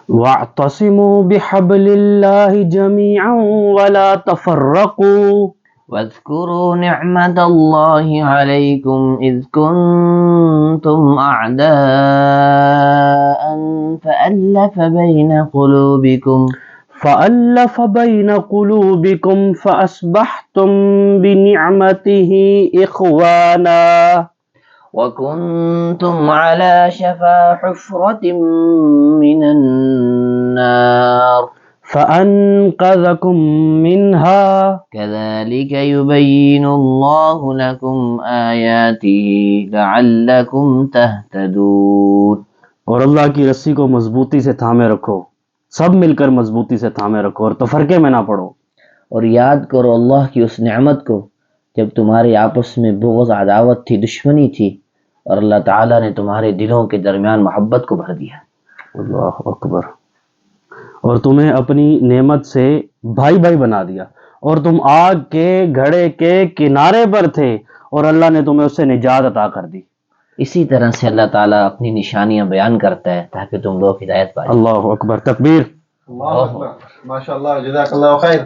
वअतसिमू बिहब्लिल्लाहि जमीअन वला तफर्रकू वज़्कुरू निअमतल्लाहि अलैकुम is कुन्तुम अअदाअन फ़अल्लफ़ ban क़ुलूबिकुम फ़अस्बहतुम बिनिअमतिही इख़वाना वकुन्तुम अला शफ़ा हुफ़्रतिम मिनन नार फ़अन्क़ज़कुम मिन्हा कज़ालिक युबय्यिनुल्लाहु लकुम आयातिही लअल्लकुम तहतदून। और अल्लाह की रस्सी को मजबूती से थामे रखो, सब मिलकर मजबूती से थामे रखो और तफरके में ना पड़ो। और याद करो अल्लाह की उस नेमत को जब तुम्हारे आपस में बुग़्ज़, अदावत थी, दुश्मनी थी, और अल्लाह ताला ने तुम्हारे दिलों के दरमियान मोहब्बत को भर दिया। अल्लाह अकबर। और तुम्हें अपनी नेमत से भाई भाई बना दिया, और तुम आग के घड़े के किनारे पर थे और अल्लाह ने तुम्हें उससे निजात अता कर दी। इसी तरह से अल्लाह ताला अपनी निशानियां बयान करता है ताकि तुम लोग हिदायत पाए। अल्लाह अकबर, तकबीर। अल्लाह अकबर, माशाअल्लाह, जज़ाकल्लाहु खैर।